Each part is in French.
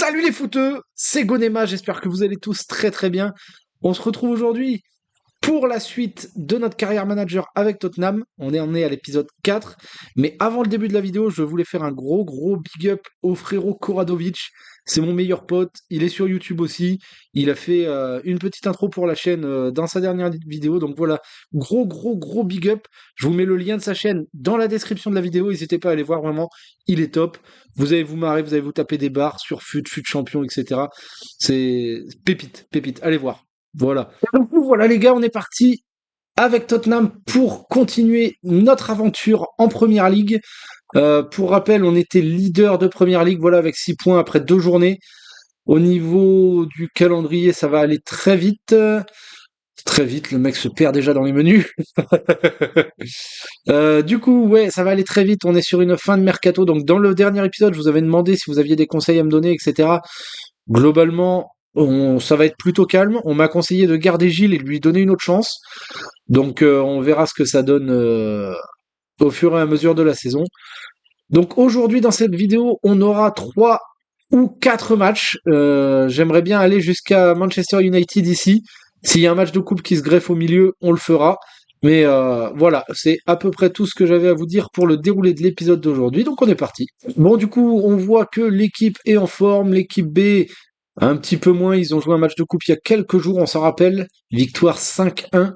Salut les footeux, c'est Gonema, j'espère que vous allez tous très très bien. On se retrouve aujourd'hui pour la suite de notre carrière manager avec Tottenham. On est emmené à l'épisode 4, mais avant le début de la vidéo, je voulais faire un gros big up au frérot Koradovic. C'est mon meilleur pote, il est sur YouTube aussi. Il a fait une petite intro pour la chaîne dans sa dernière vidéo, donc voilà, gros big up. Je vous mets le lien de sa chaîne dans la description de la vidéo, n'hésitez pas à aller voir, vraiment, il est top. Vous allez vous marrer, vous allez vous taper des barres sur fut champion, etc. C'est pépite, allez voir. Voilà. Donc voilà les gars, on est parti avec Tottenham pour continuer notre aventure en Première Ligue. Pour rappel, on était leader de Première Ligue, voilà, avec 6 points après 2 journées. Au niveau du calendrier, ça va aller très vite. Très vite, le mec se perd déjà dans les menus. Du coup, ouais, ça va aller très vite. On est sur une fin de mercato. Donc, dans le dernier épisode, je vous avais demandé si vous aviez des conseils à me donner, etc. Globalement, ça va être plutôt calme. On m'a conseillé de garder Gilles et de lui donner une autre chance. Donc, on verra ce que ça donne au fur et à mesure de la saison. Donc, aujourd'hui, dans cette vidéo, on aura 3 ou 4 matchs. J'aimerais bien aller jusqu'à Manchester United ici. S'il y a un match de coupe qui se greffe au milieu, on le fera. Mais voilà, c'est à peu près tout ce que j'avais à vous dire pour le déroulé de l'épisode d'aujourd'hui. Donc on est parti. Bon, du coup, on voit que l'équipe est en forme. L'équipe B, un petit peu moins. Ils ont joué un match de coupe il y a quelques jours, on s'en rappelle. Victoire 5-1.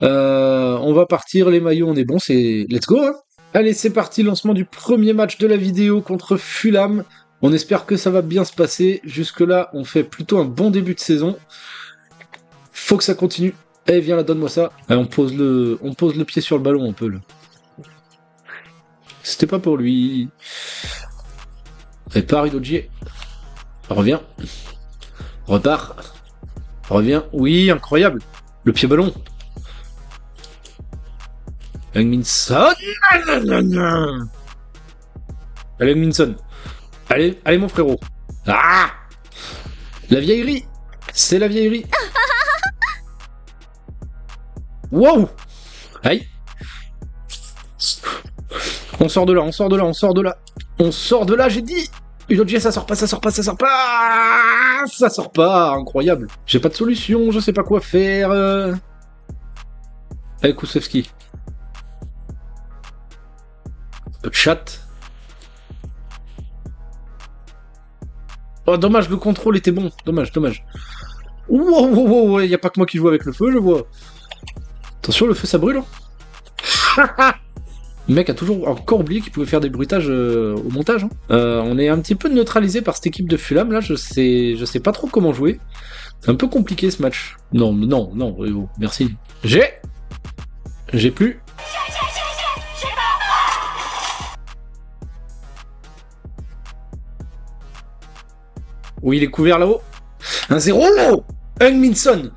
On va partir, les maillots, on est bon, c'est let's go, hein. Allez, c'est parti, lancement du premier match de la vidéo contre Fulham. On espère que ça va bien se passer. Jusque-là, on fait plutôt un bon début de saison. Faut que ça continue. Eh, viens là, donne-moi ça. Allez, on pose le pied sur le ballon un peu, là. C'était pas pour lui. Répare, Idogie. Reviens. Repart. Reviens. Oui, incroyable. Le pied ballon. Minson. Allez, Minson. Allez, mon frérot. Ah! La vieillerie. C'est la vieillerie. Wow! Aïe! On sort de là, j'ai dit! Udogie, ça sort pas! Ça sort pas! Incroyable! J'ai pas de solution, je sais pas quoi faire. Allez, Kulusevski. Un peu de chat. Oh, dommage, le contrôle était bon. Dommage. Wow, y a pas que moi qui joue avec le feu, je vois. Attention, le feu ça brûle. Le mec a encore oublié qu'il pouvait faire des bruitages au montage. Hein. On est un petit peu neutralisé par cette équipe de Fulham là. Je sais pas trop comment jouer. C'est un peu compliqué ce match. Non, merci. J'ai plus. Oui, il est couvert là-haut. 1-0. Minson.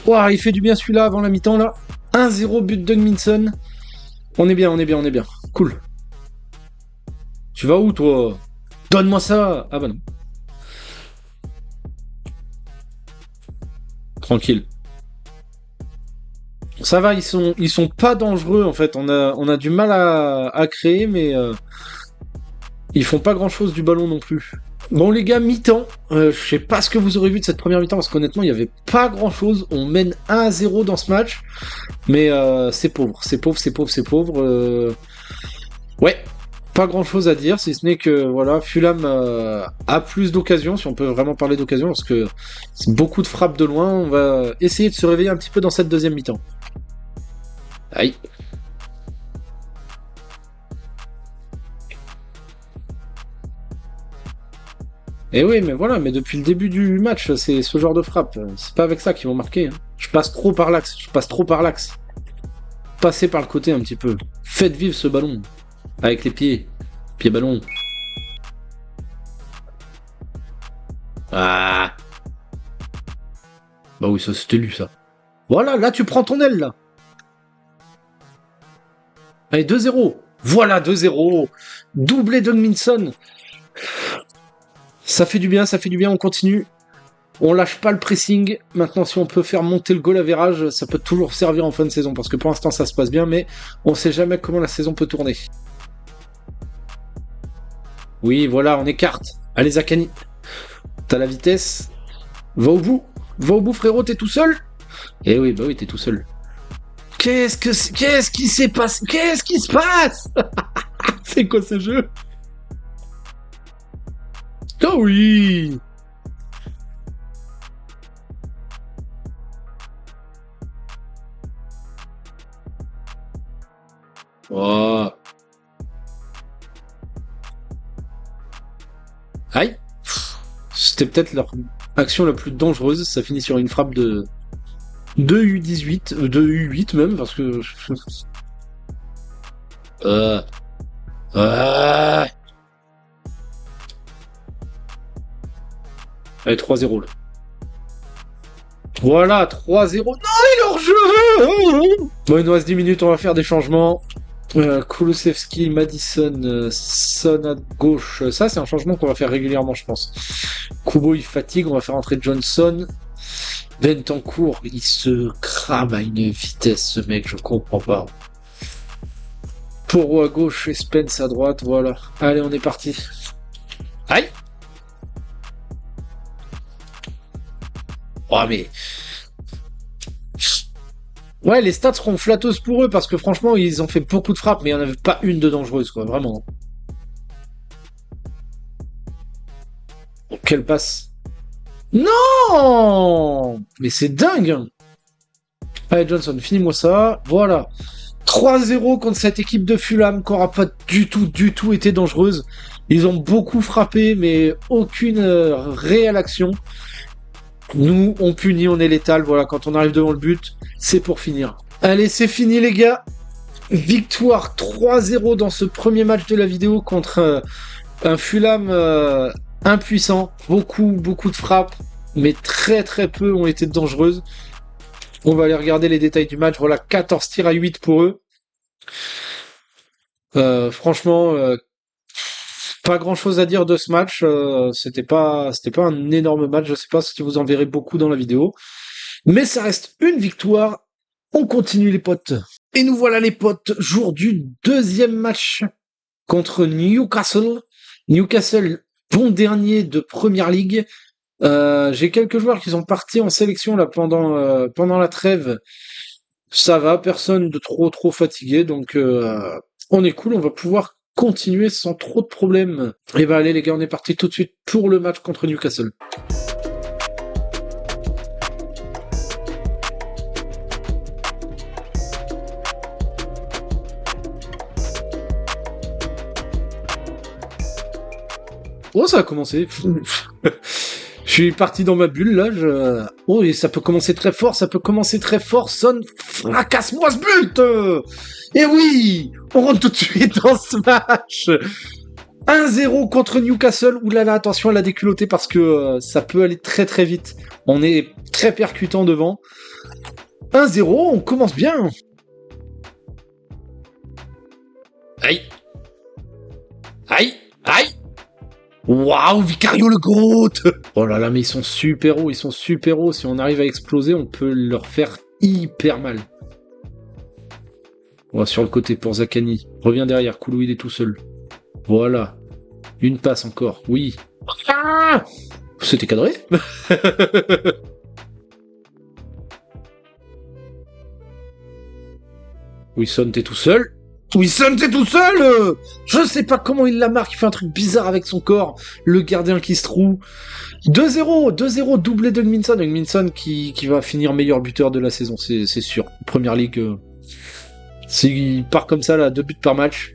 Wow, il fait du bien celui-là avant la mi-temps là. 1-0 but d'Hung-Min. On est bien. Cool. Tu vas où toi? Donne-moi ça. Ah bah non. Tranquille. Ça va, ils sont pas dangereux en fait. On a du mal à créer, mais ils font pas grand-chose du ballon non plus. Bon les gars, mi-temps, je sais pas ce que vous aurez vu de cette première mi-temps, parce qu'honnêtement il y avait pas grand-chose, on mène 1-0 dans ce match, mais c'est pauvre. Ouais, pas grand-chose à dire, si ce n'est que voilà, Fulham a plus d'occasions, si on peut vraiment parler d'occasion, parce que c'est beaucoup de frappes de loin. On va essayer de se réveiller un petit peu dans cette deuxième mi-temps. Aïe. Et oui, mais voilà, mais depuis le début du match, c'est ce genre de frappe. C'est pas avec ça qu'ils vont marquer. Hein. Je passe trop par l'axe. Passez par le côté un petit peu. Faites vivre ce ballon. Avec les pieds. Pied-ballon. Ah. Bah oui, ça c'était lu ça. Voilà, là tu prends ton aile là. Allez, 2-0. Voilà, 2-0. Doublé d'Hung-Min. Ça fait du bien, on continue. On lâche pas le pressing. Maintenant, si on peut faire monter le goal average, ça peut toujours servir en fin de saison, parce que pour l'instant, ça se passe bien, mais on sait jamais comment la saison peut tourner. Oui, voilà, on écarte. Allez, Zakani. T'as la vitesse. Va au bout. Va au bout, frérot, t'es tout seul. Eh oui, bah oui, t'es tout seul. Qu'est-ce qui s'est passé? Qu'est-ce qui se passe? C'est quoi ce jeu? Oh oui! Oh. Aïe! C'était peut-être leur action la plus dangereuse. Ça finit sur une frappe de U18, de U8 même, parce que. Euh, euh... Allez, 3-0 là. Voilà, 3-0. Non, il est hors jeu! Bon, il nous reste 10 minutes, on va faire des changements. Kulusevski, Madison, Son à gauche. Ça, c'est un changement qu'on va faire régulièrement, je pense. Kubo, il fatigue, on va faire entrer Johnson. Bentancur, il se crame à une vitesse, ce mec, je comprends pas. Poro à gauche et Spence à droite, voilà. Allez, on est parti. Aïe! Oh, mais. Ouais, les stats seront flatteuses pour eux parce que franchement, ils ont fait beaucoup de frappes, mais il n'y en avait pas une de dangereuse, quoi, vraiment. Quelle passe? Non! Mais c'est dingue! Allez, Johnson, finis-moi ça. Voilà. 3-0 contre cette équipe de Fulham qui n'aura pas du tout été dangereuse. Ils ont beaucoup frappé, mais aucune réelle action. Nous, on punit, on est létal. Voilà, quand on arrive devant le but, c'est pour finir. Allez, c'est fini, les gars. Victoire 3-0 dans ce premier match de la vidéo contre un Fulham impuissant. Beaucoup de frappes, mais très peu ont été dangereuses. On va aller regarder les détails du match. Voilà, 14 tirs à 8 pour eux. Franchement, pas grand chose à dire de ce match. C'était pas un énorme match. Je sais pas si vous en verrez beaucoup dans la vidéo. Mais ça reste une victoire. On continue les potes. Et nous voilà les potes, jour du deuxième match contre Newcastle. Newcastle, bon dernier de Première Ligue. J'ai quelques joueurs qui sont partis en sélection là pendant la trêve. Ça va, personne de trop fatigué, donc on est cool, on va pouvoir continuer sans trop de problèmes. Et bah allez les gars, on est parti tout de suite pour le match contre Newcastle. Oh, ça a commencé. Je suis parti dans ma bulle là. Oh, et ça peut commencer très fort, Son, fracasse-moi ce but. Et oui, on rentre tout de suite dans ce match. 1-0 contre Newcastle. Oulala, attention à la déculottée parce que ça peut aller très vite. On est très percutant devant. 1-0, on commence bien. Aïe. Waouh, Vicario le Groot. Oh là là, mais ils sont super hauts. Si on arrive à exploser, on peut leur faire hyper mal. On va sur le côté pour Zakani. Reviens derrière, Koulou, il est tout seul. Voilà. Une passe encore, oui. Ah, c'était cadré. Wilson, t'es tout seul. Je sais pas comment il la marque, il fait un truc bizarre avec son corps. Le gardien qui se trouve. 2-0, doublé de Minson qui va finir meilleur buteur de la saison, c'est sûr. Première Ligue, s'il part comme ça, là, 2 buts par match.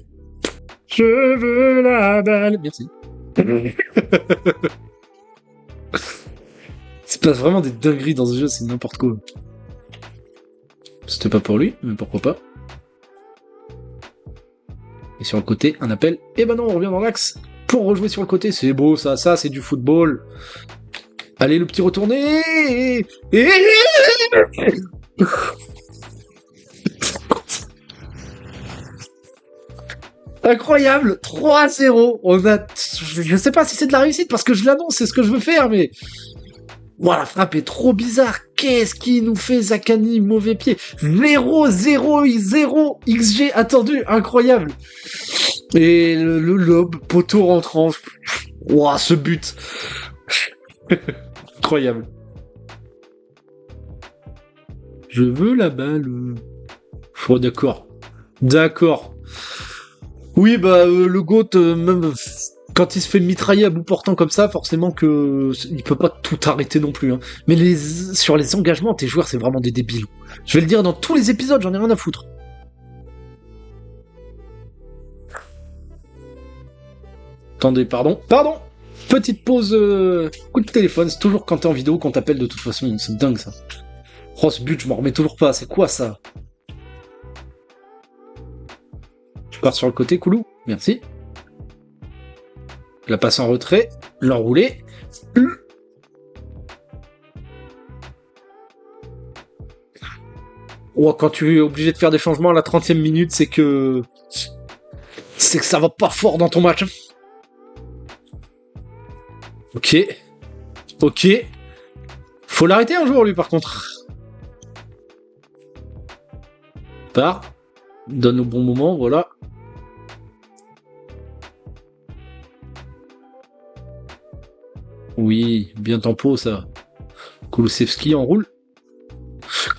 Je veux la balle. Merci. Il se passe vraiment des dingueries dans ce jeu, c'est n'importe quoi. C'était pas pour lui, mais pourquoi pas. Et sur le côté, un appel. Et ben non, on revient dans l'axe pour rejouer sur le côté. C'est beau, ça c'est du football. Allez, le petit retourné. Incroyable, 3-0. Je sais pas si c'est de la réussite parce que je l'annonce, c'est ce que je veux faire, mais voilà, la frappe est trop bizarre. Qu'est-ce qui nous fait Zakani, mauvais pied. 0 XG attendu, incroyable. Et le lob, poteau rentrant. Ouah, ce but. Incroyable. Je veux la balle. Oh, d'accord. D'accord. Oui, bah, le GOAT, même quand il se fait mitrailler à bout portant comme ça, forcément que il peut pas tout arrêter non plus. Hein. Mais sur les engagements, tes joueurs, c'est vraiment des débiles. Je vais le dire dans tous les épisodes, j'en ai rien à foutre. Attendez, pardon. Pardon. Petite pause, coup de téléphone. C'est toujours quand t'es en vidéo qu'on t'appelle de toute façon. C'est dingue ça. Oh, ce but, je m'en remets toujours pas. C'est quoi ça? Je pars sur le côté, Koulou. Merci. La passe en retrait. L'enrouler. Oh, quand tu es obligé de faire des changements à la 30e minute, c'est que ça va pas fort dans ton match. Ok. Ok. Faut l'arrêter un jour, lui, par contre. Part. Donne au bon moment, voilà. Oui, bien tempo, ça. Kulusevski enroule.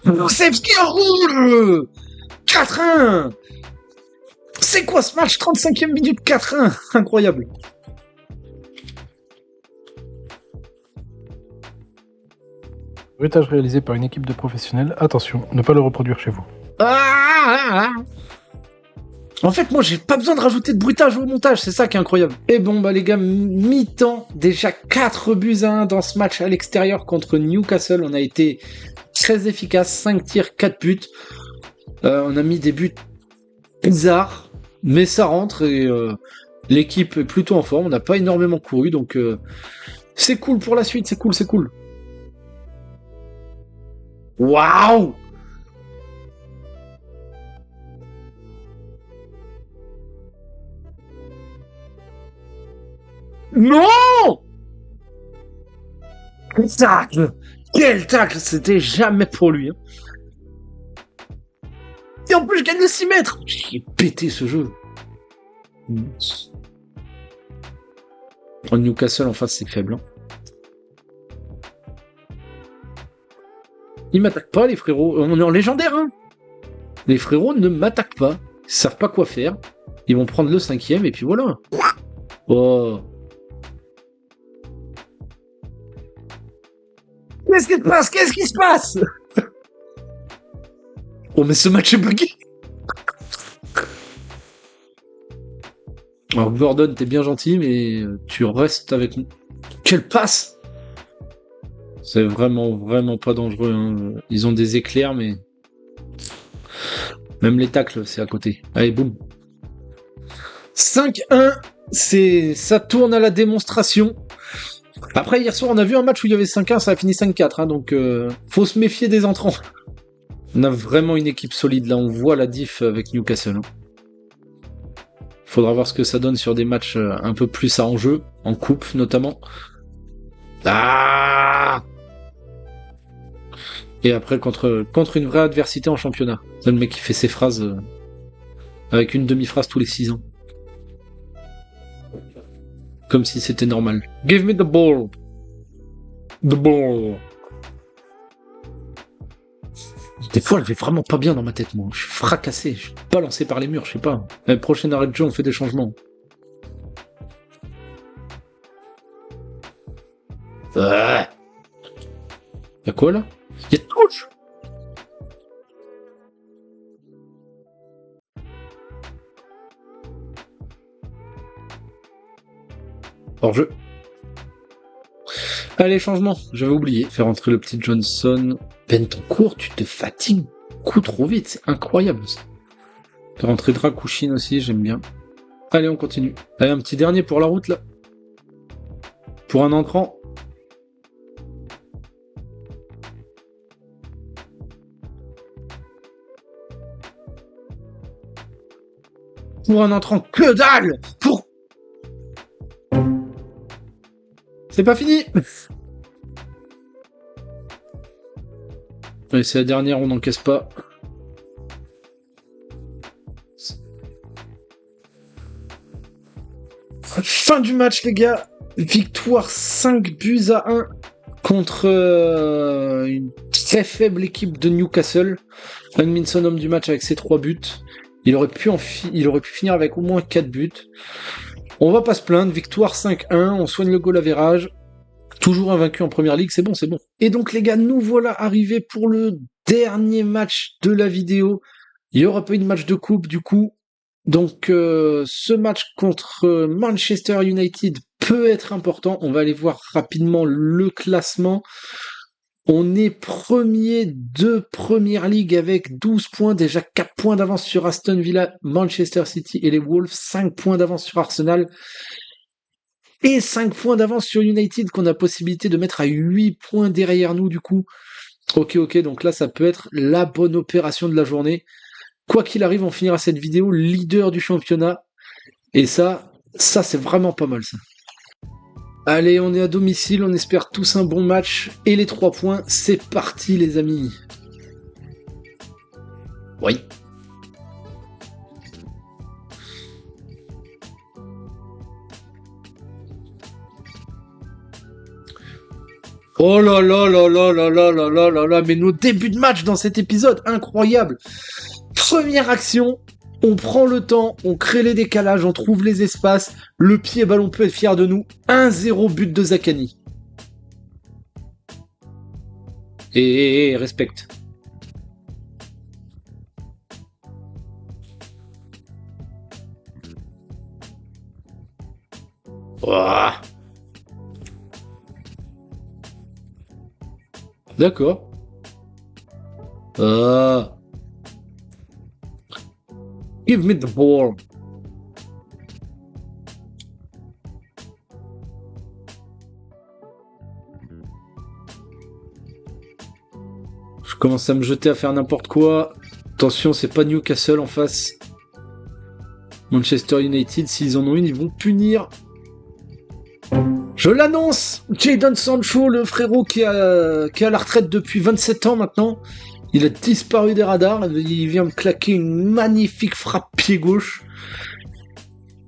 Kulusevski enroule 4-1. C'est quoi ce match? 35e minute, 4-1. Incroyable. Bruitage réalisé par une équipe de professionnels. Attention, ne pas le reproduire chez vous. En fait, moi, j'ai pas besoin de rajouter de bruitage au montage, c'est ça qui est incroyable. Et bon, bah les gars, mi-temps, déjà 4 buts à 1 dans ce match à l'extérieur contre Newcastle. On a été très efficace, 5 tirs, 4 buts. On a mis des buts bizarres, mais ça rentre et l'équipe est plutôt en forme. On n'a pas énormément couru, donc c'est cool pour la suite, c'est cool, c'est cool. Waouh! Non! Quel tacle! Quel tacle! C'était jamais pour lui. Hein. Et en plus, je gagne le 6 mètres! J'ai pété ce jeu. En Newcastle, en face, c'est faible. Hein. Ils m'attaquent pas, les frérots. On est en légendaire, hein! Les frérots ne m'attaquent pas. Ils savent pas quoi faire. Ils vont prendre le 5e, et puis voilà. Oh. Qu'est-ce qui se passe? Qu'est-ce qui se passe? Oh, mais ce match est bugué. Alors, Gordon, t'es bien gentil, mais tu restes avec nous. Quelle passe! C'est vraiment, vraiment pas dangereux. Hein. Ils ont des éclairs, mais... Même les tacles, c'est à côté. Allez, boum. 5-1, ça tourne à la démonstration. Après, hier soir, on a vu un match où il y avait 5-1, ça a fini 5-4, hein, donc faut se méfier des entrants. On a vraiment une équipe solide, là, on voit la diff avec Newcastle. Hein. Faudra voir ce que ça donne sur des matchs un peu plus à enjeu, en coupe notamment. Ah! Et après, contre une vraie adversité en championnat. C'est le mec qui fait ses phrases avec une demi-phrase tous les 6 ans. Comme si c'était normal. Give me the ball. The ball. Des fois, elle fait vraiment pas bien dans ma tête, moi. Je suis fracassé, je suis balancé par les murs, je sais pas. La prochaine arrêt de jeu, on fait des changements. Y'a quoi, là? Y'a touche! Hors-jeu. Allez, changement. J'avais oublié. Faire entrer le petit Johnson. Bentoncourt, tu te fatigues beaucoup trop vite. C'est incroyable, ça. Faire entrer Drakushine aussi, j'aime bien. Allez, on continue. Allez, un petit dernier pour la route, là. Pour un entrant. Pour un entrant, que dalle! Pour... C'est pas fini! Allez, c'est la dernière, on n'encaisse pas. Fin du match, les gars. Victoire 5-1 contre une très faible équipe de Newcastle. Heung-min Son, homme du match avec ses 3 buts. Il aurait pu finir avec au moins 4 buts. On va pas se plaindre, victoire 5-1, on soigne le goal average. Toujours invaincu en première ligue, c'est bon. Et donc les gars, nous voilà arrivés pour le dernier match de la vidéo. Il n'y aura pas eu de match de coupe du coup. Donc ce match contre Manchester United peut être important. On va aller voir rapidement le classement. On est premier de Première Ligue avec 12 points, déjà 4 points d'avance sur Aston Villa, Manchester City et les Wolves, 5 points d'avance sur Arsenal et 5 points d'avance sur United qu'on a possibilité de mettre à 8 points derrière nous du coup. Ok, donc là ça peut être la bonne opération de la journée. Quoi qu'il arrive, on finira cette vidéo leader du championnat et ça c'est vraiment pas mal ça. Allez, on est à domicile, on espère tous un bon match et les 3 points, c'est parti les amis. Oui. Oh là là, mais nos débuts de match dans cet épisode, incroyable. Première action, on prend le temps, on crée les décalages, on trouve les espaces, le pied ballon peut être fier de nous. 1-0 but de Zaccagni. Et respecte. Oh. D'accord. Give me the ball. Je commence à me jeter à faire n'importe quoi. Attention, c'est pas Newcastle en face. Manchester United, s'ils en ont une, ils vont punir. Je l'annonce, Jadon Sancho, le frérot qui est à la retraite depuis 27 ans maintenant. Il a disparu des radars, il vient me claquer une magnifique frappe pied gauche.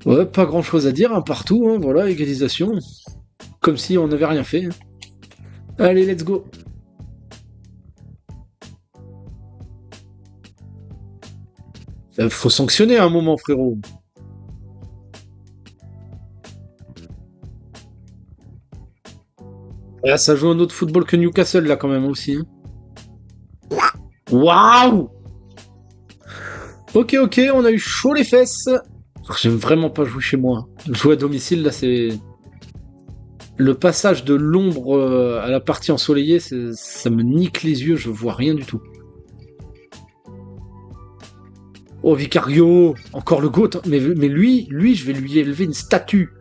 Ouais, pas grand chose à dire, hein, partout, hein, voilà, égalisation. Comme si on n'avait rien fait. Allez, let's go. Faut sanctionner à un moment, frérot. Là, ça joue un autre football que Newcastle, là, quand même, aussi. Hein. Waouh! Ok, on a eu chaud les fesses. J'aime vraiment pas jouer chez moi. Jouer à domicile, là, c'est... Le passage de l'ombre à la partie ensoleillée, ça me nique les yeux, je vois rien du tout. Oh, Vicario! Encore le GOAT! Mais lui, je vais lui élever une statue.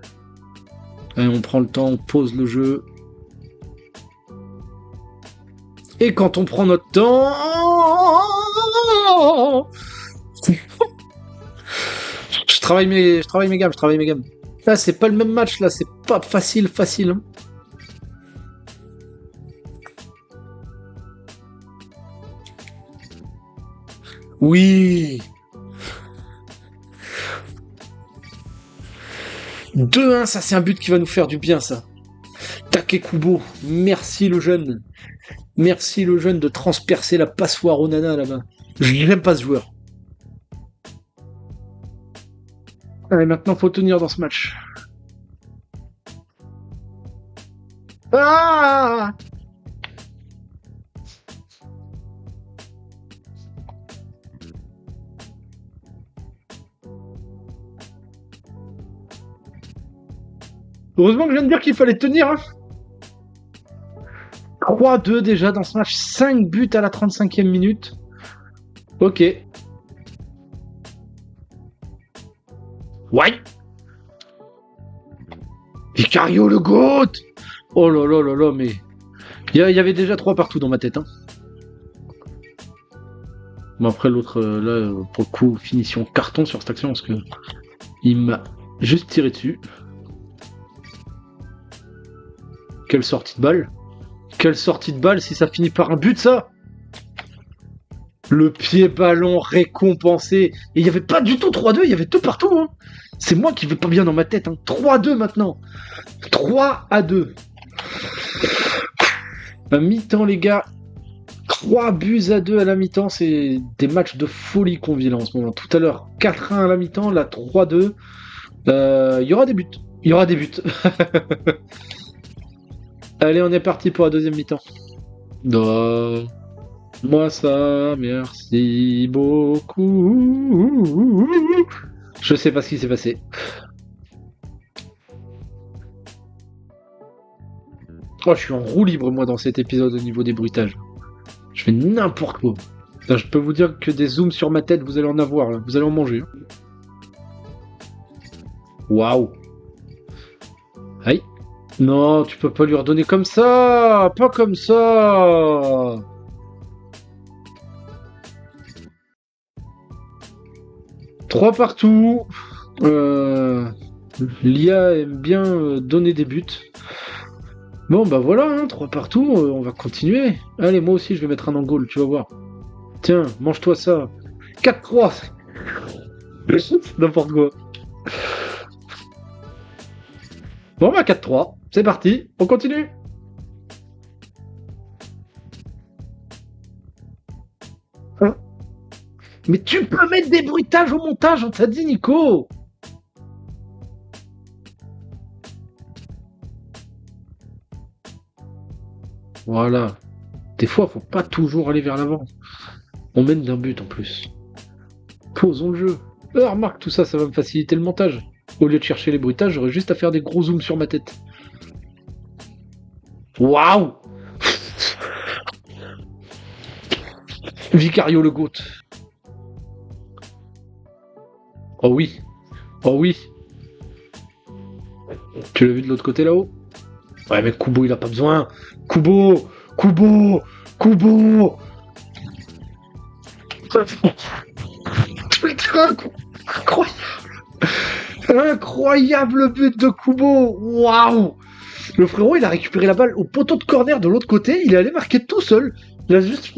Allez, on prend le temps, on pose le jeu. Et quand on prend notre temps... je travaille mes gammes. Là, c'est pas le même match, là, c'est pas facile. Hein. Oui. 2-1, ça c'est un but qui va nous faire du bien, ça. Takekubo, merci le jeune. Merci le jeune de transpercer la passoire au nana là-bas. Je n'aime pas ce joueur. Allez, maintenant faut tenir dans ce match. Ah! Heureusement que je viens de dire qu'il fallait tenir. Hein. 3-2 déjà dans ce match. 5 buts à la 35e minute. Ok. Ouais. Vicario le GOAT. Oh là, mais... Il y avait déjà 3 partout dans ma tête. Hein. Bon, après l'autre, là, pour le coup, finition carton sur cette action, parce que il m'a juste tiré dessus. Quelle sortie de balle. Quelle sortie de balle si ça finit par un but, ça. Le pied ballon récompensé. Et il n'y avait pas du tout 3-2, il y avait tout partout. Hein. C'est moi qui vais pas bien dans ma tête. Hein. 3-2 maintenant. 3-2. À mi-temps, les gars. 3-2 à la mi-temps. C'est des matchs de folie qu'on vit là en ce moment. Tout à l'heure, 4-1 à la mi-temps. Là, 3-2. Il y aura des buts. Il y aura des buts. Allez, on est parti pour la deuxième mi-temps. Moi ça, merci beaucoup. Je sais pas ce qui s'est passé. Oh, je suis en roue libre moi dans cet épisode au niveau des bruitages. Je fais n'importe quoi. Là, je peux vous dire que des zooms sur ma tête, vous allez en avoir là. Vous allez en manger. Waouh. Aïe. Non, tu peux pas lui redonner comme ça. Pas comme ça. Trois partout. L'IA aime bien donner des buts. Bon, bah voilà, hein, 3 partout, on va continuer. Allez, moi aussi, je vais mettre un en goal, tu vas voir. Tiens, mange-toi ça. 4-3. C'est n'importe quoi. Bon, bah 4-3. C'est parti, on continue. Hein? Mais tu peux mettre des bruitages au montage, on t'a dit, Nico. Voilà. Des fois, faut pas toujours aller vers l'avant. On mène d'un but en plus. Posons le jeu. Remarque, tout ça, ça va me faciliter le montage. Au lieu de chercher les bruitages, j'aurais juste à faire des gros zooms sur ma tête. Waouh. Vicario le GOAT. Oh oui. Oh oui. Tu l'as vu de l'autre côté là-haut? Ouais, mais Kubo, il a pas besoin. Kubo. Putain, incroyable but de Kubo. Waouh. Le frérot, il a récupéré la balle au poteau de corner de l'autre côté. Il est allé marquer tout seul. Il a juste...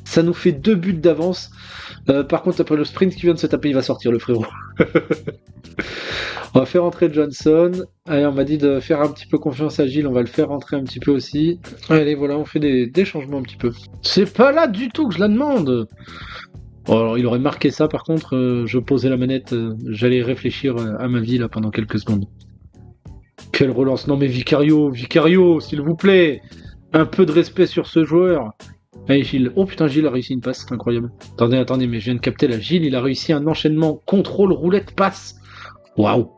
Ça nous fait 2 buts d'avance. Par contre, après le sprint qui vient de se taper, il va sortir, le frérot. On va faire entrer Johnson. Allez, on m'a dit de faire un petit peu confiance à Gilles. On va le faire rentrer un petit peu aussi. Allez, voilà, on fait des changements un petit peu. C'est pas là du tout que je la demande. Bon, alors, il aurait marqué ça, par contre, je posais la manette. J'allais réfléchir à ma vie, là, pendant quelques secondes. Quelle relance. Non, mais Vicario, s'il vous plaît. Un peu de respect sur ce joueur. Allez, Gilles. Oh putain, Gilles a réussi une passe, c'est incroyable. Attendez, mais je viens de capter là. Gilles, il a réussi un enchaînement contrôle, roulette, passe. Waouh.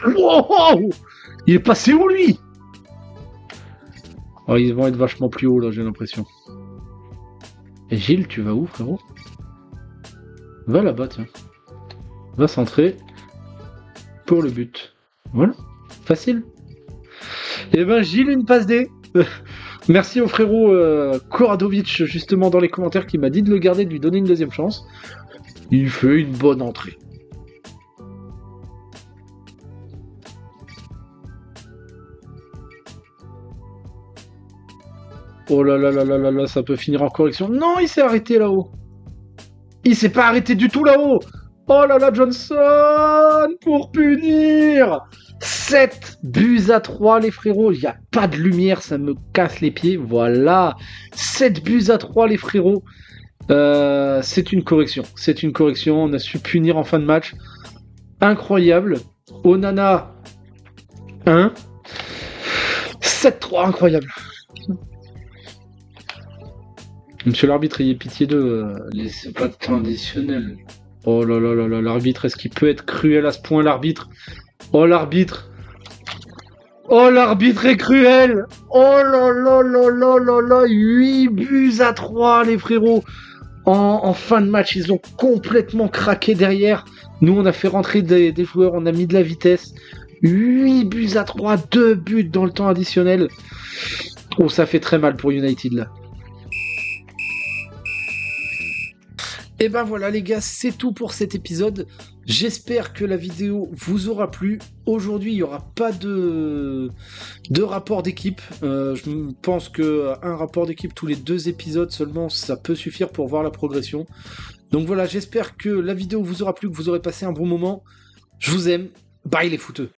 Wow. Il est passé où, lui? Oh, ils vont être vachement plus haut, là, j'ai l'impression. Et Gilles, tu vas où, frérot? Va là-bas, tiens. Va centrer. Pour le but. Voilà. Facile. Et ben, Gilles, une passe D. Merci au frérot Koradovic, justement, dans les commentaires, qui m'a dit de le garder, de lui donner une deuxième chance. Il fait une bonne entrée. Oh là là là là là là, ça peut finir en correction. Non, il s'est arrêté là-haut. Il s'est pas arrêté du tout là-haut. Oh là là, Johnson pour punir. 7-3, les frérots. Il n'y a pas de lumière, ça me casse les pieds. Voilà. 7-3, les frérots. C'est une correction. C'est une correction. On a su punir en fin de match. Incroyable. Onana 1. 7-3, incroyable. Monsieur l'arbitre, ayez pitié d'eux. Laissez pas de temps additionnel. Oh là là là là, l'arbitre, est-ce qu'il peut être cruel à ce point, l'arbitre? Oh, l'arbitre! Oh, l'arbitre est cruel! Oh là là là là là là, 8-3, les frérots! En fin de match, ils ont complètement craqué derrière. Nous, on a fait rentrer des joueurs, on a mis de la vitesse. 8-3, 2 buts dans le temps additionnel. Oh, ça fait très mal pour United, là. Et ben voilà les gars, c'est tout pour cet épisode. J'espère que la vidéo vous aura plu. Aujourd'hui, il n'y aura pas de rapport d'équipe. Je pense que un rapport d'équipe tous les 2 épisodes seulement, ça peut suffire pour voir la progression. Donc voilà, j'espère que la vidéo vous aura plu, que vous aurez passé un bon moment. Je vous aime. Bye les footeux.